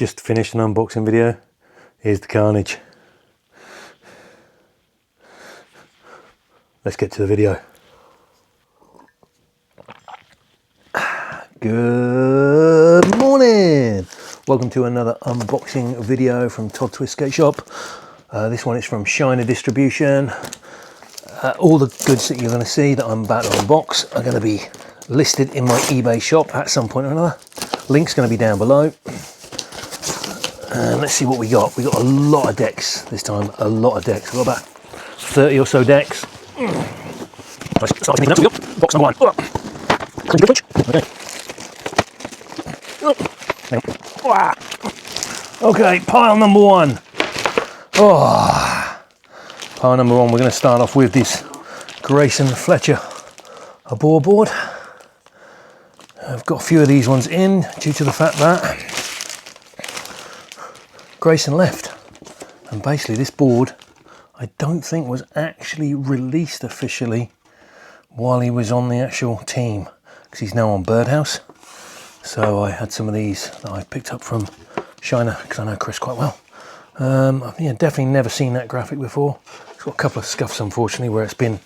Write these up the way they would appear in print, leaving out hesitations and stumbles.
just finished an unboxing video. Here's the carnage. Let's get to the video. Good morning! Welcome to another unboxing video from Toddtwist Skate Shop. This one is from Shiner Distribution. All the goods that you're going to see that I'm about to unbox are going to be listed in my eBay shop at some point or another. Link's going to be down below. And let's see what we got. We got a lot of decks this time, a lot of decks. We've got about 30 or so decks. Let's start cleaning up. We got box number one. Okay. Okay, pile number one. Pile number one, we're going to start off with this Grayson Fletcher Arbor board. I've got a few of these ones in due to the fact that Grayson left. And basically this board, I don't think was actually released officially while he was on the actual team, because he's now on Birdhouse. So I had some of these that I picked up from Shiner, because I know Chris quite well. Yeah, definitely never seen that graphic before. It's got a couple of scuffs, unfortunately, where it's been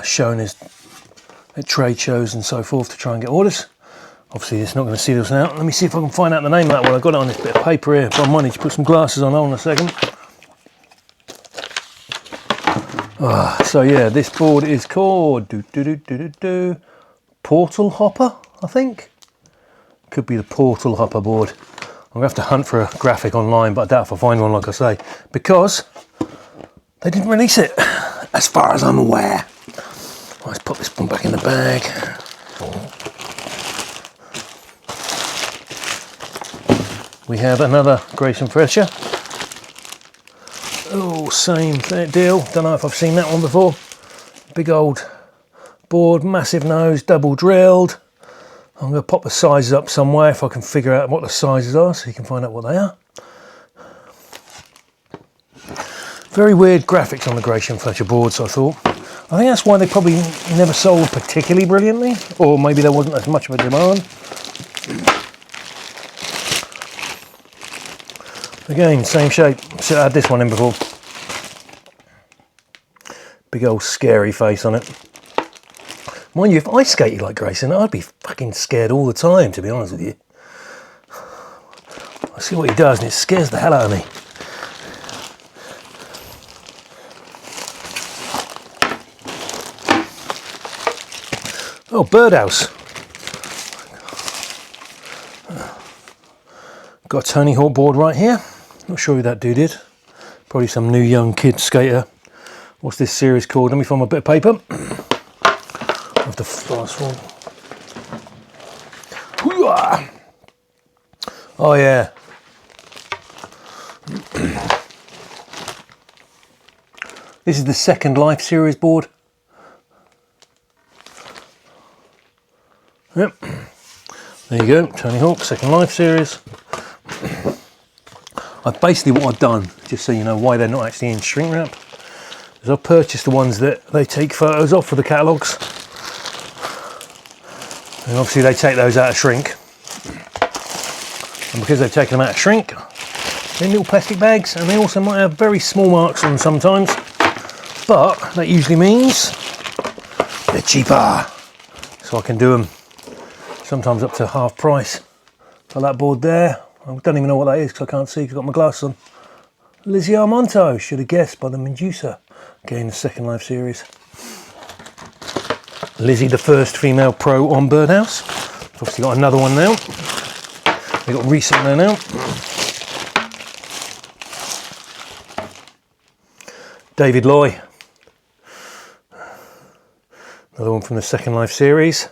shown as at trade shows and so forth to try and get orders. Obviously, it's not going to see this out. Let me see if I can find out the name of that one. I've got it on this bit of paper here, but I might need to put some glasses on. Hold on a second. So yeah, this board is called Portal Hopper, I think. Could be the Portal Hopper board. I'm going to have to hunt for a graphic online, but I doubt if I find one, like I say, because they didn't release it, as far as I'm aware. Let's put this one back in the bag. We have another Grayson Fletcher. Oh, same deal. Don't know if I've seen that one before. Big old board, massive nose, double drilled. I'm going to pop the sizes up somewhere if I can figure out what the sizes are, so you can find out what they are. Very weird graphics on the Grayson Fletcher boards, I thought. I think that's why they probably never sold particularly brilliantly, or maybe there wasn't as much of a demand. Again, same shape. Should have had this one in before. Big old scary face on it. Mind you, if I skated like Grayson, I'd be fucking scared all the time, to be honest with you. I see what he does and it scares the hell out of me. Oh, Birdhouse. Got a Tony Hawk board right here. Not sure who that dude is. Probably some new young kid skater. What's this series called? Let me find my bit of paper. I have to fast forward. Oh yeah. This is the Second Life series board. Yep. There you go, Tony Hawk, Second Life series. Basically what I've done, just so you know why they're not actually in shrink wrap, is I've purchased the ones that they take photos of for the catalogues. And obviously they take those out of shrink. And because they've taken them out of shrink, they're in little plastic bags, and they also might have very small marks on them sometimes. But that usually means they're cheaper. So I can do them sometimes up to half price for that board there. I don't even know what that is because I can't see because I've got my glasses on. Lizzie Armanto, should have guessed, by the Medusa. Again, the Second Life series. Lizzie, the first female pro on Birdhouse. Obviously got another one now. We got recent there now. David Loy. Another one from the Second Life series.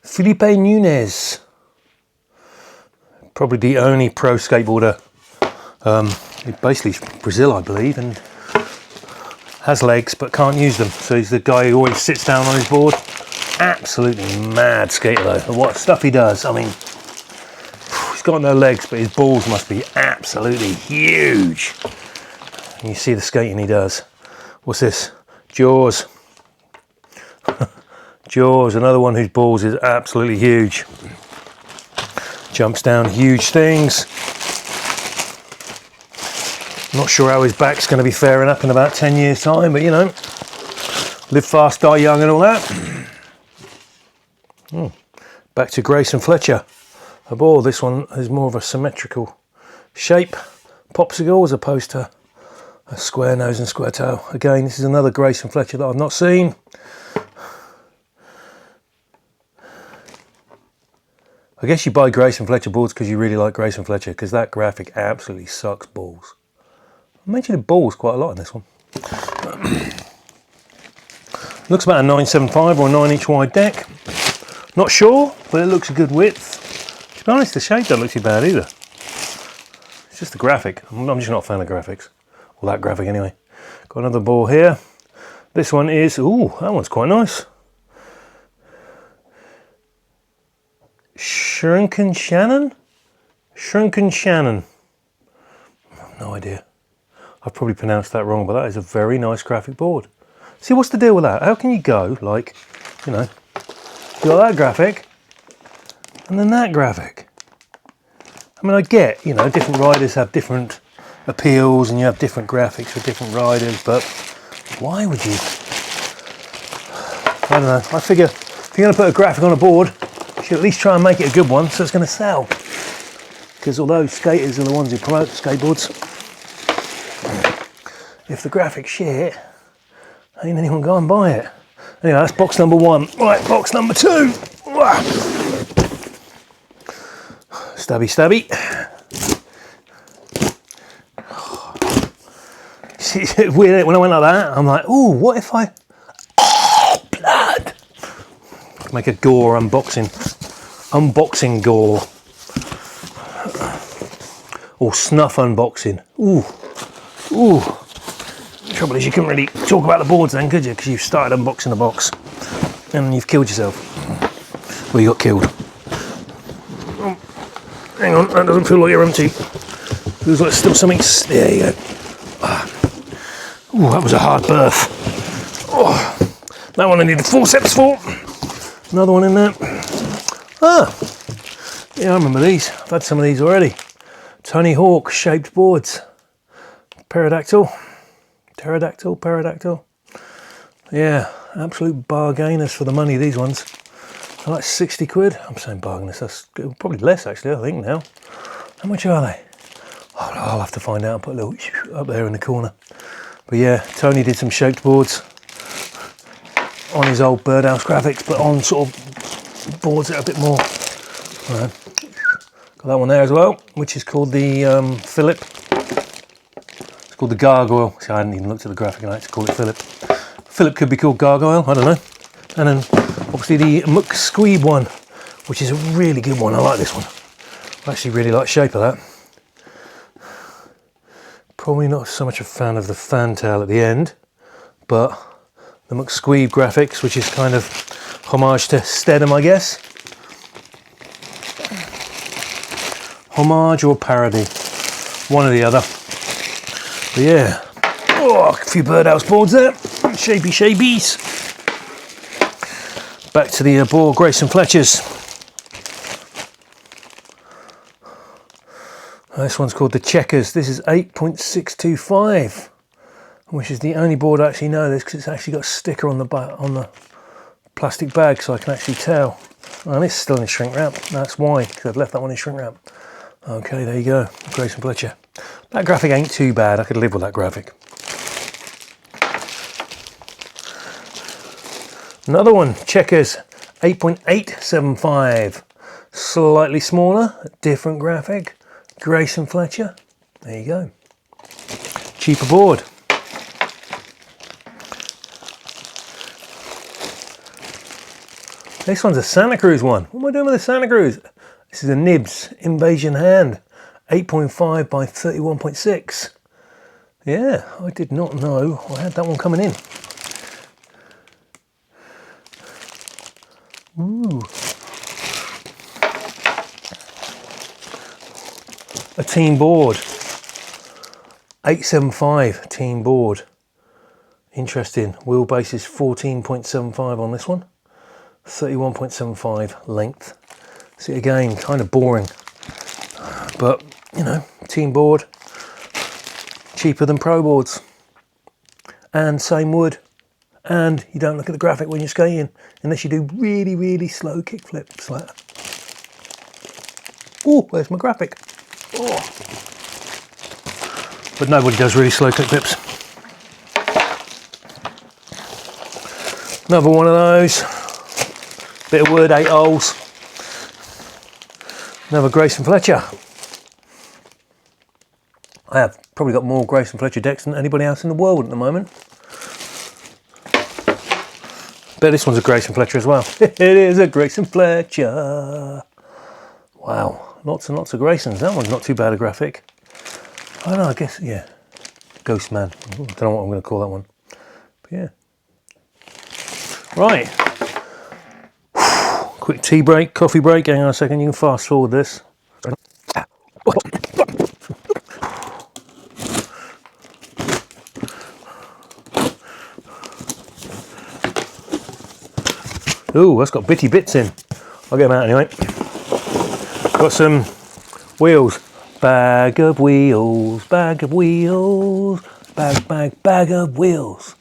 Felipe Nunez, probably the only pro skateboarder, basically Brazil I believe, and has legs but can't use them, so he's the guy who always sits down on his board. Absolutely mad skater though, what stuff he does. I mean, he's got no legs, but his balls must be absolutely huge. And you see the skating he does. What's this? Jaws. Jaws, another one whose balls is absolutely huge. Jumps down huge things. Not sure how his back's going to be faring up in about 10 years' time, but you know, live fast, die young and all that. Back to Grayson Fletcher. Arbor, this one is more of a symmetrical shape popsicle as opposed to a square nose and square tail. Again, this is another Grayson Fletcher that I've not seen. I guess you buy Grayson Fletcher boards because you really like Grayson Fletcher, because that graphic absolutely sucks balls. I mentioned balls quite a lot in this one. Looks about a 975 or a 9-inch wide deck. Not sure, but it looks a good width. To be honest, the shape doesn't look too bad either. It's just the graphic. I'm just not a fan of graphics. Or that graphic anyway. Got another ball here. This one is, ooh, that one's quite nice. Shrunken Shannon? Shrunken Shannon. No idea. I've probably pronounced that wrong, but that is a very nice graphic board. See, what's the deal with that? How can you go, like, you know, you got that graphic, and then that graphic? I mean, I get, you know, different riders have different appeals, and you have different graphics for different riders, but why would you? I don't know. I figure if you're going to put a graphic on a board, you should at least try and make it a good one, so it's going to sell. Because although skaters are the ones who promote skateboards, if the graphic's shit, ain't anyone go and buy it. Anyway, that's box number one. Right, box number two. Stabby, stabby. See, weird, when I went like that, I'm like, ooh, what if I... Oh, blood! Make a gore unboxing. Unboxing gore. Or snuff unboxing. Ooh. Ooh. The trouble is you couldn't really talk about the boards then, could you? Because you've started unboxing the box and you've killed yourself. Well, you got killed. Oh, hang on, that doesn't feel like you're empty. Feels like still something. There you go. Ooh, that was a hard berth. Oh, that one I needed forceps for. Another one in there. Ah, yeah, I remember these. I've had some of these already. Tony Hawk shaped boards. Pterodactyl. Yeah, absolute bargainers for the money, these ones. They're like 60 quid. I'm saying bargainers, that's probably less actually, I think now. How much are they? Oh, I'll have to find out and put a little up there in the corner. But yeah, Tony did some shaped boards on his old Birdhouse graphics, but on sort of boards that are a bit more. Got that one there as well, which is called the Philip. It's called the Gargoyle. See, I hadn't even looked at the graphic and I had to call it Philip. Philip could be called Gargoyle, I don't know. And then obviously the McSqueeb one, which is a really good one. I like this one. I actually really like the shape of that. Probably not so much a fan of the fantail at the end, but the McSqueeb graphics, which is kind of homage to Stedham, I guess. Homage or parody, one or the other. But yeah, oh, a few Birdhouse boards there, shapey shapies. Back to the Arbor Grayson Fletchers. This one's called the Checkers. This is 8.625, which is the only board I actually know this because it's actually got a sticker on the plastic bag, so I can actually tell. And it's still in shrink wrap. That's why, because I've left that one in shrink wrap. Okay, there you go, Grayson Fletcher. That graphic ain't too bad. I could live with that graphic. Another one, Checkers, 8.875. Slightly smaller, different graphic. Grayson Fletcher, there you go. Cheaper board. This one's a Santa Cruz one. What am I doing with a Santa Cruz? This is a Nibs Invasion Hand, 8.5 by 31.6. Yeah, I did not know I had that one coming in. Ooh. a team board. 875 team board. Interesting. Wheelbase is 14.75 on this one. 31.75 length. See, again, kind of boring. But, you know, team board. Cheaper than pro boards. And same wood. And you don't look at the graphic when you're skating. Unless you do really, really slow kickflips like that. Oh, where's my graphic? Oh. But nobody does really slow kickflips. Another one of those. Bit of wood, 8 holes. Another Grayson Fletcher. I have probably got more Grayson Fletcher decks than anybody else in the world at the moment. Bet this one's a Grayson Fletcher as well. It is a Grayson Fletcher. Wow, lots and lots of Graysons. That one's not too bad a graphic. Oh no, I guess, yeah. Ghost Man. I don't know what I'm going to call that one. But yeah. Right. Quick tea break, coffee break. Hang on a second, you can fast forward this. Ooh, that's got bitty bits in. I'll get them out anyway. Got some wheels. Bag of wheels, bag of wheels, bag of wheels.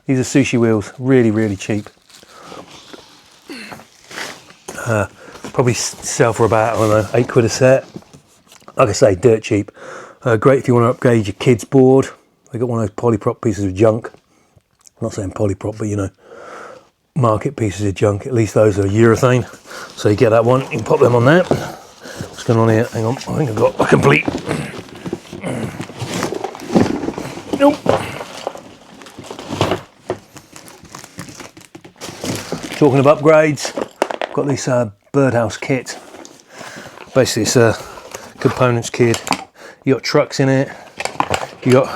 These are sushi wheels, really, really cheap. Probably sell for about, I don't know, 8 quid a set. Like I say, dirt cheap. Great if you want to upgrade your kids' board. They got one of those polyprop pieces of junk. I'm not saying polyprop, but you know, market pieces of junk. At least those are urethane. So you get that one, you can pop them on there. What's going on here? Hang on, I think I've got a complete. Nope. Talking of upgrades, got this Birdhouse kit. Basically it's a components kit. You got trucks in it, you got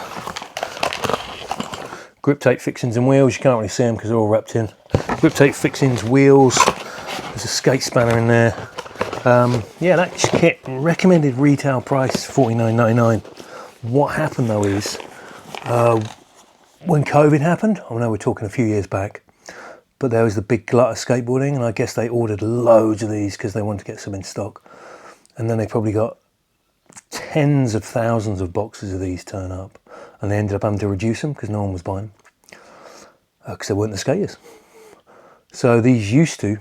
grip tape fixings and wheels. You can't really see them because they're all wrapped in. Grip tape fixings, wheels, there's a skate spanner in there. Yeah, that kit, recommended retail price $49.99. What happened though is, when COVID happened, I know we're talking a few years back, but there was the big glut of skateboarding, and I guess they ordered loads of these because they wanted to get some in stock. And then they probably got tens of thousands of boxes of these turn up, and they ended up having to reduce them because no one was buying them, because they weren't the skaters. So these used to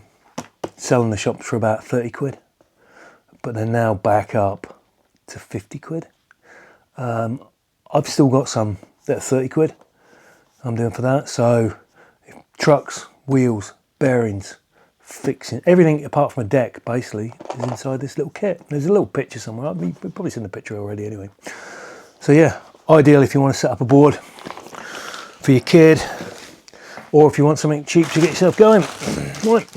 sell in the shops for about 30 quid, but they're now back up to 50 quid. I've still got some that are 30 quid I'm doing for that. So trucks, wheels, bearings, fixing, everything apart from a deck basically is inside this little kit. There's a little picture somewhere. You've probably seen the picture already anyway. So yeah, ideal if you want to set up a board for your kid, or if you want something cheap to get yourself going. Right.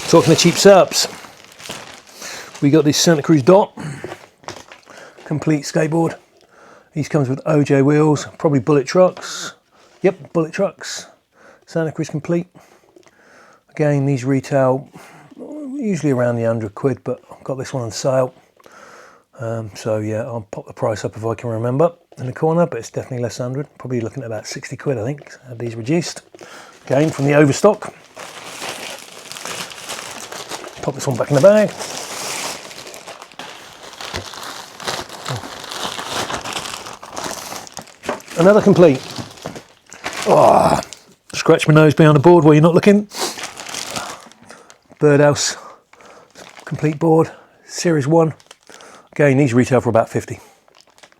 Talking of cheap setups, we got this Santa Cruz Dot complete skateboard. These comes with OJ wheels, probably bullet trucks. Yep, bullet trucks. Santa Cruz complete. Again, these retail usually around the 100 quid, but I've got this one on sale. So yeah, I'll pop the price up if I can remember in the corner, but it's definitely less than 100. Probably looking at about 60 quid, I think. Had these reduced. Again, from the overstock. Pop this one back in the bag. Another complete. Oh, scratch my nose behind the board while you're not looking. Birdhouse complete board, Series 1. Again, these retail for about 50,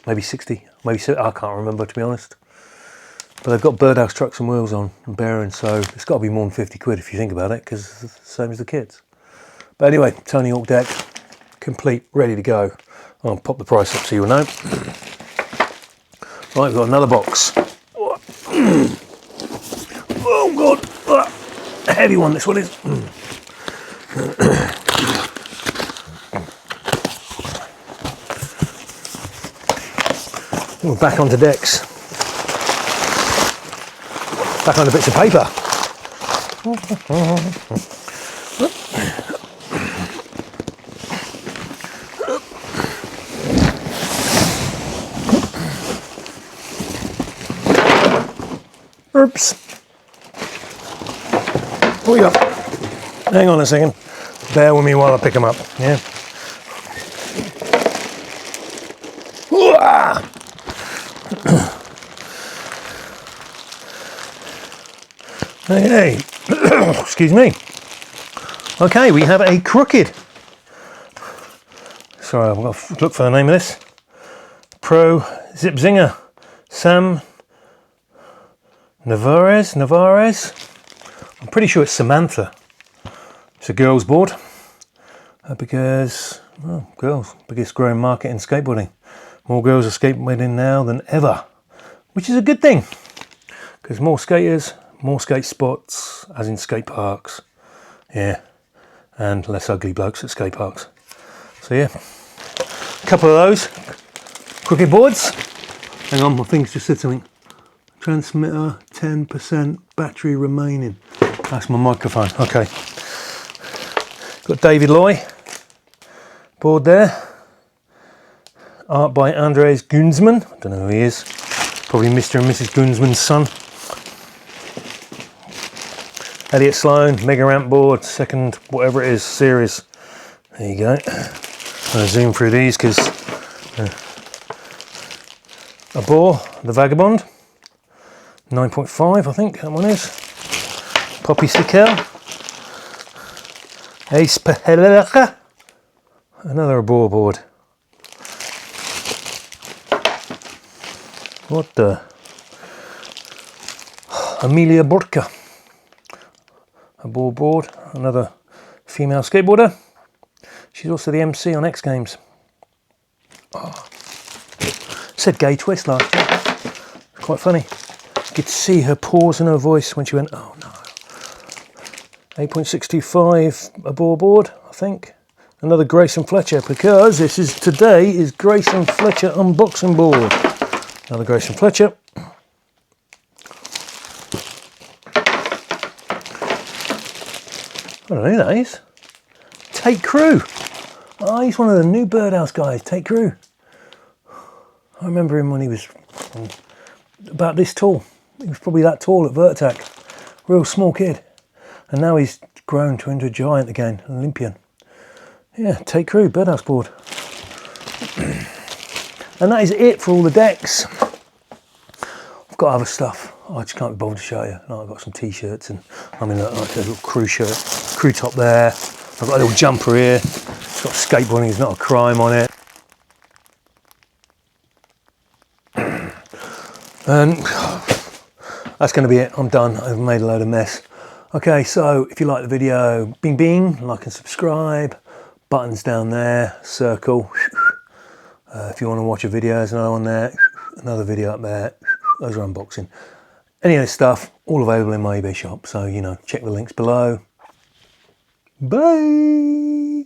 maybe 60, maybe 70, I can't remember to be honest. But they've got Birdhouse trucks and wheels on and bearings, so it's got to be more than 50 quid if you think about it, because it's the same as the kids. But anyway, Tony Hawk deck, complete, ready to go. I'll pop the price up so you'll know. Right, we've got another box. Oh God, a heavy one this one is. We're back onto decks. Back onto bits of paper. Oops. What we got? Hang on a second. Bear with me while I pick them up. Yeah. Hey, excuse me. Okay, we have a crooked. Sorry, I've got to look for the name of this. Pro Zip Zinger Sam Navarez. I'm pretty sure it's Samantha. It's a girls' board because, well, girls, biggest growing market in skateboarding. More girls are skateboarding now than ever, which is a good thing because more skaters, more skate spots, as in skate parks, yeah, and less ugly blokes at skate parks. So yeah, a couple of those crooked boards. Hang on, my thing's just said something. Transmitter, 10% battery remaining. That's my microphone. Okay. Got David Loy board there. Art by Andres Gunzman. I don't know who he is. Probably Mr. and Mrs. Gunzman's son. Elliot Sloan, Mega Ramp board, second, whatever it is, series. There you go. I'm going to zoom through these because Arbor, the Vagabond, 9.5, I think that one is. Poppy Sikel, Ace Pahelaka, another Arbor board. What the? Amelia Borka. A board, another female skateboarder. She's also the MC on X Games. Oh. Said gay twist last year. It's quite funny. You could see her pause in her voice when she went, oh no. 8.625 a board, I think. Another Grayson Fletcher, because today is Grayson Fletcher unboxing board. Another Grayson Fletcher. I don't know who that is. Tate Crew. Oh, he's one of the new Birdhouse guys, Tate Crew. I remember him when he was about this tall. He was probably that tall at Vertac. Real small kid. And now he's grown into a giant again, an Olympian. Yeah, Tate Crew, Birdhouse board. And that is it for all the decks. I've got other stuff. I just can't be bothered to show you. No, I've got some t-shirts and I'm in like a little crew shirt, crew top there. I've got a little jumper here. It's got skateboarding is not a crime on it. And that's going to be it. I'm done. I've made a load of mess. Okay, so if you like the video, bing bing, like and subscribe. Buttons down there, circle. If you want to watch a video, there's another one there. Another video up there. Those are unboxing. Any of this stuff, all available in my eBay shop. So, you know, check the links below. Bye.